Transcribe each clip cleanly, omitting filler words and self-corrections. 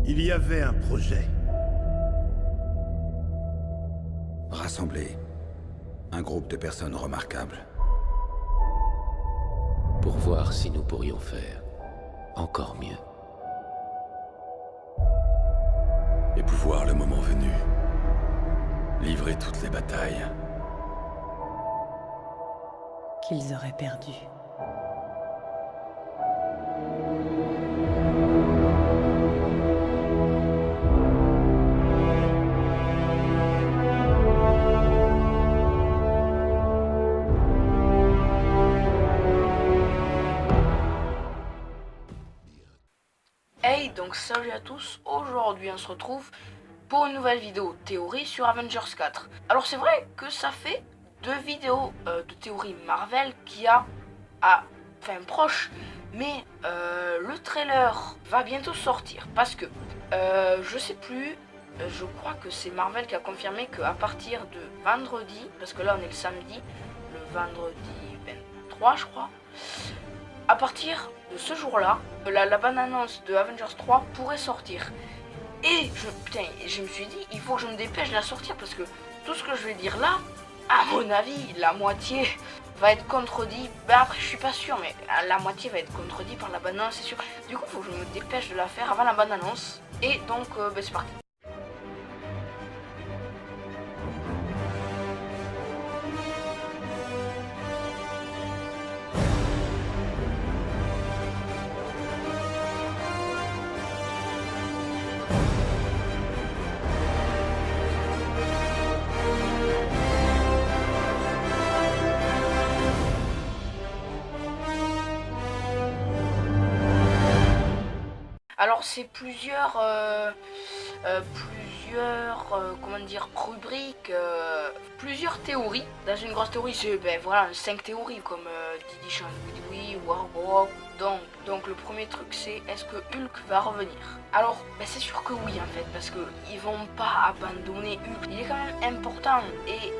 Il y avait un projet. Rassembler un groupe de personnes remarquables. Pour voir si nous pourrions faire encore mieux. Et pouvoir, le moment venu, livrer toutes les batailles qu'ils auraient perdu. Hey, donc salut à tous, aujourd'hui on se retrouve pour une nouvelle vidéo théorie sur Avengers 4. Alors c'est vrai que ça fait 2 vidéos de théorie Marvel qui a proche, mais le trailer va bientôt sortir parce que je sais plus, je crois que c'est Marvel qui a confirmé qu'à partir de vendredi, parce que là on est le samedi, le vendredi 23 je crois, à partir de ce jour-là, la bande-annonce de Avengers 3 pourrait sortir. Et je me suis dit, il faut que je me dépêche de la sortir parce que tout ce que je vais dire là, à mon avis, la moitié va être contredit. Ben après, je suis pas sûr, mais la moitié va être contredit par la bande-annonce, c'est sûr. Du coup, il faut que je me dépêche de la faire avant la bande-annonce. Et donc, c'est parti. Alors c'est plusieurs comment dire, rubriques, plusieurs théories. Dans une grosse théorie, c'est voilà 5 théories comme Didi Chan oui, Warhawk. Donc le premier truc c'est est-ce que Hulk va revenir? Alors c'est sûr que oui en fait, parce que ils vont pas abandonner Hulk. Il est quand même important et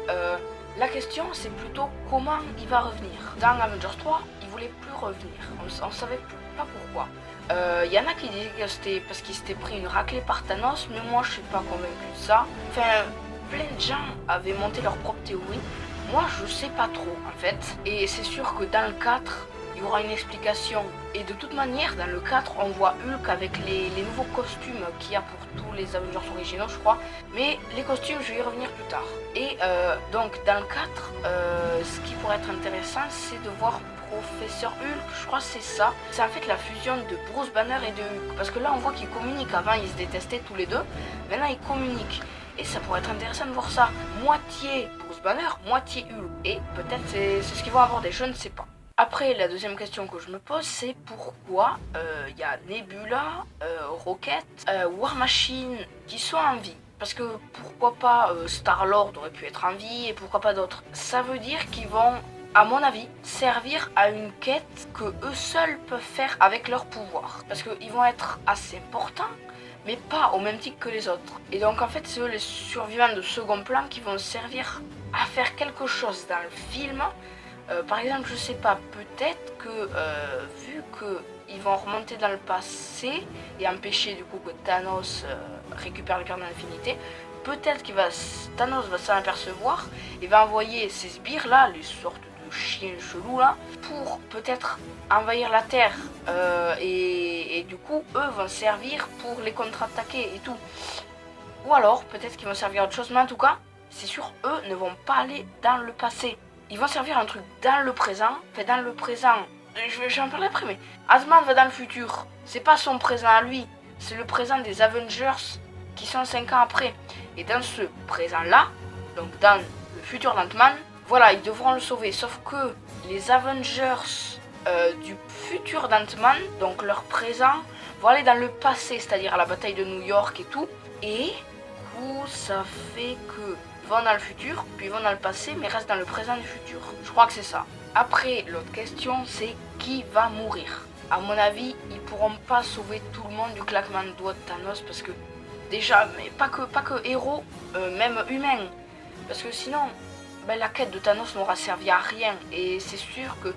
la question c'est plutôt comment il va revenir. Dans Avengers 3, il voulait plus revenir. On savait pas pourquoi. Y en a qui disaient que c'était parce qu'il s'était pris une raclée par Thanos, mais moi je suis pas convaincu de ça. Enfin, plein de gens avaient monté leur propre théorie. Moi je sais pas trop en fait. Et c'est sûr que dans le 4, il y aura une explication. Et de toute manière, dans le 4, on voit Hulk avec les nouveaux costumes qu'il y a pour tous les Avengers originaux, je crois. Mais les costumes, je vais y revenir plus tard. Et donc, dans le 4, ce qui pourrait être intéressant, c'est de voir Professeur Hulk, je crois que c'est ça. C'est en fait la fusion de Bruce Banner et de Hulk. Parce que là, on voit qu'ils communiquent. Avant, ils se détestaient tous les deux. Maintenant, ils communiquent. Et ça pourrait être intéressant de voir ça. Moitié Bruce Banner, moitié Hulk. Et peut-être c'est ce qu'ils vont aborder, je ne sais pas. Après, la deuxième question que je me pose, c'est pourquoi y a Nebula, Rocket, War Machine qui sont en vie. Parce que pourquoi pas Star-Lord aurait pu être en vie et pourquoi pas d'autres. Ça veut dire qu'ils vont, à mon avis, servir à une quête que eux seuls peuvent faire avec leur pouvoir. Parce qu'ils vont être assez importants, mais pas au même titre que les autres. Et donc en fait, c'est eux les survivants de second plan qui vont servir à faire quelque chose dans le film. Par exemple, je sais pas, peut-être que vu qu'ils vont remonter dans le passé et empêcher du coup que Thanos récupère le cœur de l'infinité, peut-être Thanos va s'en apercevoir et va envoyer ses sbires là, les sortes de chiens chelous là, pour peut-être envahir la Terre et du coup eux vont servir pour les contre-attaquer et tout. Ou alors peut-être qu'ils vont servir à autre chose, mais en tout cas, c'est sûr, eux ne vont pas aller dans le passé. Ils vont servir un truc dans le présent. Enfin, dans le présent, j'en parlerai après, mais Ant-Man va dans le futur. C'est pas son présent à lui, c'est le présent des Avengers qui sont 5 ans après. Et dans ce présent-là, donc dans le futur d'Ant-Man, voilà, ils devront le sauver. Sauf que les Avengers du futur d'Ant-Man, donc leur présent, vont aller dans le passé, c'est-à-dire à la bataille de New York et tout. Et du coup, ça fait que vont dans le futur, puis vont dans le passé, mais restent dans le présent du futur. Je crois que c'est ça. Après, l'autre question, c'est qui va mourir? À mon avis, ils pourront pas sauver tout le monde du claquement de doigts de Thanos, parce que déjà, mais pas que héros, même humains. Parce que sinon, la quête de Thanos n'aura servi à rien. Et c'est sûr qu'il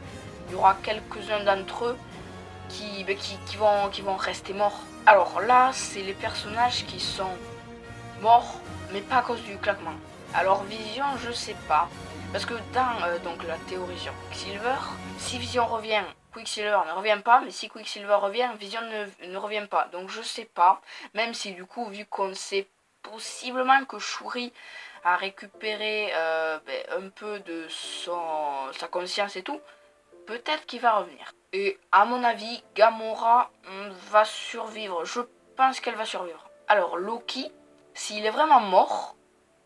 y aura quelques-uns d'entre eux qui vont rester morts. Alors là, c'est les personnages qui sont morts, mais pas à cause du claquement. Alors Vision, je sais pas. Parce que dans donc la théorie sur Quicksilver, si Vision revient, Quicksilver ne revient pas, mais si Quicksilver revient, Vision ne revient pas. Donc je sais pas, même si du coup, vu qu'on sait possiblement que Shuri a récupéré un peu de sa conscience et tout, peut-être qu'il va revenir. Et à mon avis, Gamora va survivre. Je pense qu'elle va survivre. Alors Loki, s'il est vraiment mort,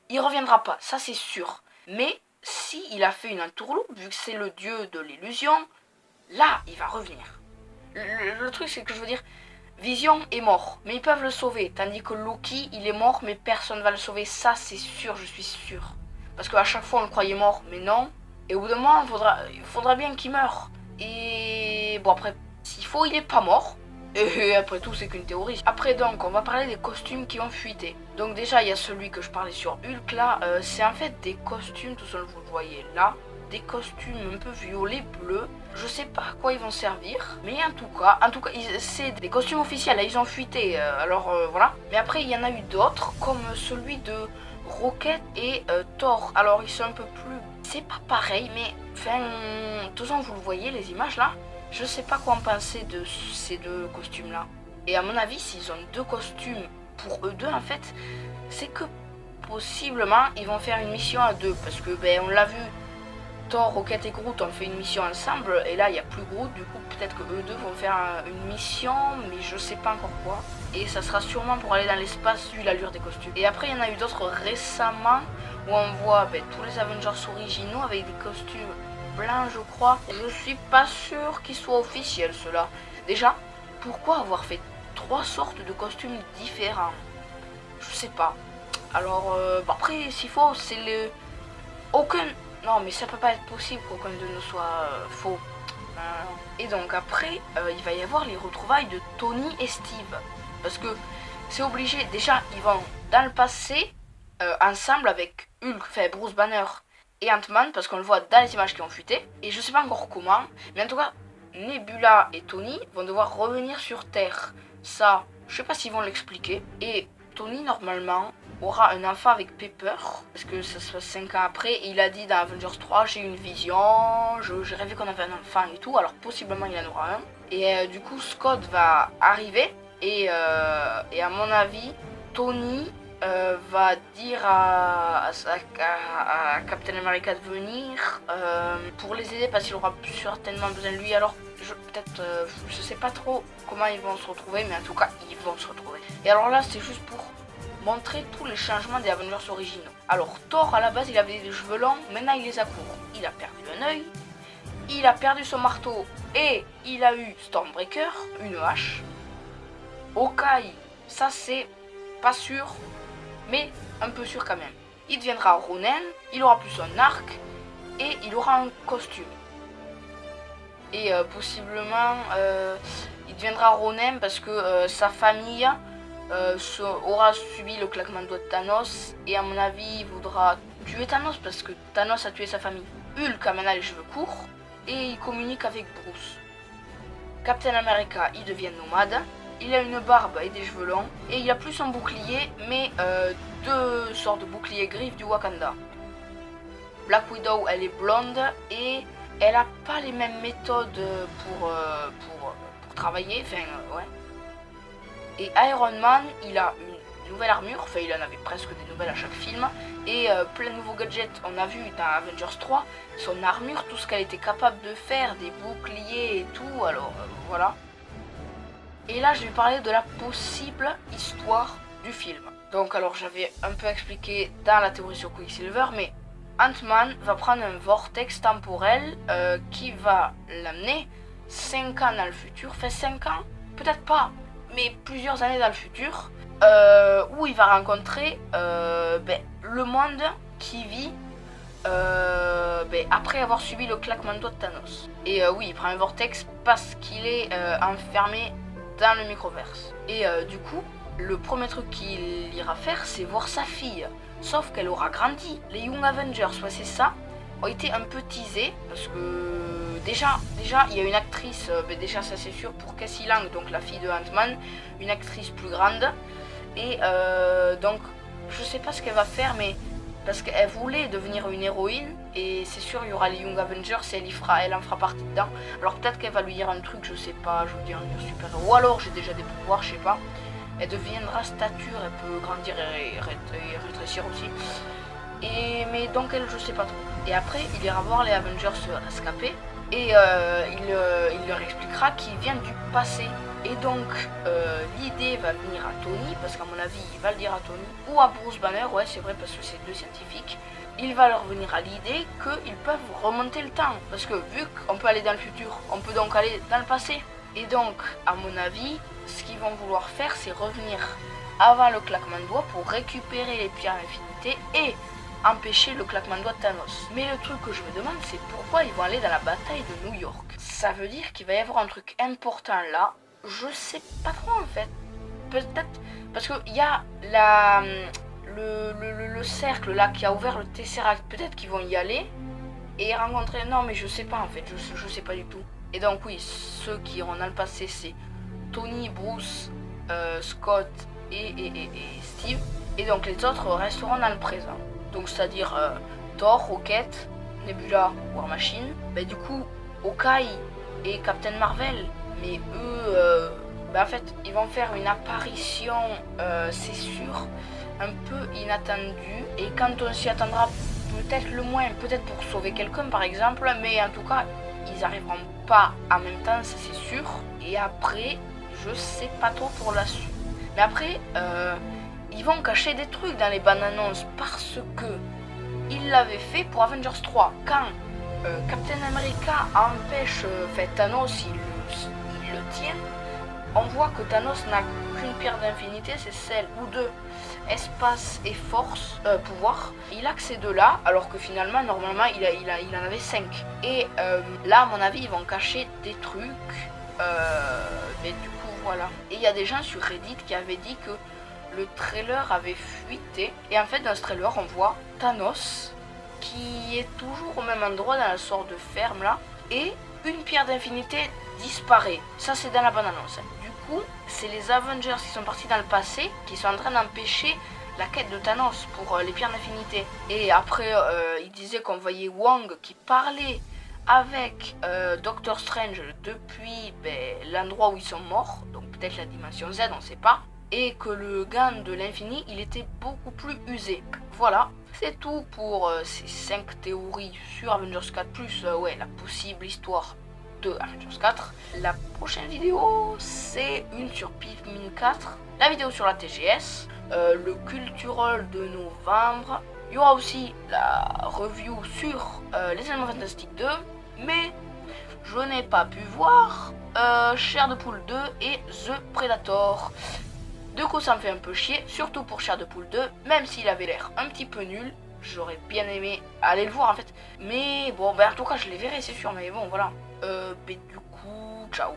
il reviendra pas, ça c'est sûr. Mais si il a fait une entourloupe, vu que c'est le dieu de l'illusion, là il va revenir. Le truc c'est que je veux dire, Vision est mort, mais ils peuvent le sauver. Tandis que Loki, il est mort, mais personne va le sauver. Ça c'est sûr, je suis sûr. Parce qu'à chaque fois on le croyait mort, mais non. Et au bout d'un moment, il faudra bien qu'il meure. Et bon après, s'il faut, il est pas mort. Et après tout, c'est qu'une théorie. Après donc, on va parler des costumes qui ont fuité. Donc déjà, il y a celui que je parlais sur Hulk là. C'est en fait des costumes, tout seul vous le voyez là. Des costumes un peu violets, bleus. Je sais pas à quoi ils vont servir. Mais en tout cas, c'est des costumes officiels. Là, ils ont fuité. Voilà. Mais après, il y en a eu d'autres, comme celui de Rocket et Thor. Alors, ils sont un peu plus... C'est pas pareil, mais... Enfin, de toute façon, vous le voyez, les images là. Je sais pas quoi en penser de ces deux costumes là. Et à mon avis, s'ils ont deux costumes pour eux deux en fait, c'est que possiblement ils vont faire une mission à deux. Parce que on l'a vu, Thor, Rocket et Groot ont fait une mission ensemble. Et là il n'y a plus Groot, du coup peut-être que eux deux vont faire une mission, mais je sais pas encore quoi. Et ça sera sûrement pour aller dans l'espace vu l'allure des costumes. Et après il y en a eu d'autres récemment où on voit tous les Avengers originaux avec des costumes blanc, je crois. Je suis pas sûr qu'il soit officiel cela. Déjà, pourquoi avoir fait 3 sortes de costumes différents? Je sais pas. Alors après s'il faut, c'est le... Aucun... Non mais ça peut pas être possible qu'aucun d'eux ne soit faux. Et donc après, il va y avoir les retrouvailles de Tony et Steve. Parce que c'est obligé. Déjà, ils vont dans le passé ensemble avec Hulk, enfin Bruce Banner et Ant-Man, parce qu'on le voit dans les images qui ont fuité. Et je sais pas encore comment, mais en tout cas, Nebula et Tony vont devoir revenir sur Terre. Ça, je sais pas s'ils vont l'expliquer. Et Tony, normalement, aura un enfant avec Pepper, parce que ça se passe 5 ans après. Et il a dit dans Avengers 3, j'ai une vision, j'ai rêvé qu'on avait un enfant et tout. Alors possiblement il en aura un. Et du coup, Scott va arriver. Et à mon avis, Tony... va dire à Captain America de venir pour les aider parce qu'il aura certainement besoin de lui. Alors je sais pas trop comment ils vont se retrouver, mais en tout cas ils vont se retrouver. Et alors là c'est juste pour montrer tous les changements des Avengers originaux. Alors Thor à la base il avait des cheveux longs, maintenant il les a courts. Il a perdu un œil, il a perdu son marteau et il a eu Stormbreaker, une hache. Hawkeye, ça c'est pas sûr, mais un peu sûr quand même. Il deviendra Ronin, il aura plus son arc et il aura un costume. Et possiblement il deviendra Ronin parce que sa famille aura subi le claquement de doigts de Thanos. Et à mon avis il voudra tuer Thanos parce que Thanos a tué sa famille. Hulk a maintenant les cheveux courts et il communique avec Bruce. Captain America il devient nomade. Il a une barbe et des cheveux longs. Et il a plus un bouclier, mais 2 sortes de boucliers griffes du Wakanda. Black Widow, elle est blonde et elle a pas les mêmes méthodes pour travailler. Enfin, ouais. Et Iron Man, il a une nouvelle armure. Enfin, il en avait presque des nouvelles à chaque film. Et plein de nouveaux gadgets. On a vu dans Avengers 3 son armure, tout ce qu'elle était capable de faire, des boucliers et tout. Alors, voilà. Et là, je vais parler de la possible histoire du film. Donc, alors, j'avais un peu expliqué dans la théorie sur Quicksilver, mais Ant-Man va prendre un vortex temporel qui va l'amener 5 ans dans le futur. Enfin, 5 ans, peut-être pas, mais plusieurs années dans le futur, où il va rencontrer le monde qui vit après avoir subi le claquement de doigts de Thanos. Et oui, il prend un vortex parce qu'il est enfermé dans le microverse. Et du coup, le premier truc qu'il ira faire, c'est voir sa fille. Sauf qu'elle aura grandi. Les Young Avengers, ouais, c'est ça. ont été un peu teasés parce que déjà il y a une actrice, déjà ça c'est sûr pour Cassie Lang, donc la fille de Ant-Man, une actrice plus grande et donc je sais pas ce qu'elle va faire, mais parce qu'elle voulait devenir une héroïne et c'est sûr il y aura les Young Avengers et elle en fera partie dedans. Alors peut-être qu'elle va lui dire un truc, je sais pas, je veux dire super héros, ou alors j'ai déjà des pouvoirs, je sais pas. Elle deviendra stature, elle peut grandir et rétrécir aussi. Mais donc elle, je sais pas trop. Et après, il ira voir les Avengers rescapés et il leur expliquera qu'il vient du passé. Et donc l'idée va venir à Tony, parce qu'à mon avis, il va le dire à Tony, ou à Bruce Banner, ouais c'est vrai parce que c'est deux scientifiques. Il va leur venir à l'idée qu'ils peuvent remonter le temps. Parce que vu qu'on peut aller dans le futur, on peut donc aller dans le passé. Et donc, à mon avis, ce qu'ils vont vouloir faire, c'est revenir avant le claquement de doigts pour récupérer les pierres d'infinité et empêcher le claquement de doigts de Thanos. Mais le truc que je me demande, c'est pourquoi ils vont aller dans la bataille de New York. Ça veut dire qu'il va y avoir un truc important là. Je sais pas trop en fait. Peut-être parce qu'il y a le cercle là qui a ouvert le Tesseract. Peut-être qu'ils vont y aller et rencontrer... Non mais je sais pas en fait, je sais pas du tout. Et donc oui, ceux qui iront dans le passé, c'est Tony, Bruce, Scott et Steve. Et donc les autres resteront dans le présent. Donc c'est-à-dire Thor, Rocket, Nebula, War Machine. Ben, du coup, Hawkeye et Captain Marvel. Mais eux, en fait, ils vont faire une apparition, c'est sûr, un peu inattendue. Et quand on s'y attendra peut-être le moins, peut-être pour sauver quelqu'un par exemple. Mais en tout cas, ils arriveront pas en même temps, ça c'est sûr. Et après, je sais pas trop pour la suite. Mais après, ils vont cacher des trucs dans les bandes annonces parce que ils l'avaient fait pour Avengers 3. Quand Captain America empêche Thanos, il le tient. On voit que Thanos n'a qu'une pierre d'infinité, c'est celle ou deux, espace et force, pouvoir. Il a que ces deux-là, alors que finalement, normalement, il en avait 5. Et là, à mon avis, ils vont cacher des trucs. Mais du coup, voilà. Et il y a des gens sur Reddit qui avaient dit que le trailer avait fuité. Et en fait, dans ce trailer, on voit Thanos qui est toujours au même endroit dans la sorte de ferme là. Et une pierre d'infinité disparaît. Ça, c'est dans la bande-annonce. Du coup, c'est les Avengers qui sont partis dans le passé qui sont en train d'empêcher la quête de Thanos pour les pierres d'infinité. Et après, il disait qu'on voyait Wong qui parlait avec Doctor Strange depuis l'endroit où ils sont morts. Donc peut-être la dimension Z, on ne sait pas. Et que le gant de l'infini, il était beaucoup plus usé. Voilà, c'est tout pour ces 5 théories sur Avengers 4+, ouais, la possible histoire de Avengers 4. La prochaine vidéo, c'est une sur Pikmin 4, la vidéo sur la TGS, le Cultural de novembre. Il y aura aussi la review sur Les Animaux Fantastiques 2, mais je n'ai pas pu voir Chair de Poule 2 et The Predator. Du coup, ça me fait un peu chier, surtout pour Chair de Poule 2, même s'il avait l'air un petit peu nul. J'aurais bien aimé aller le voir en fait. Mais bon, en tout cas, je les verrai, c'est sûr. Mais bon, voilà. Du coup, ciao.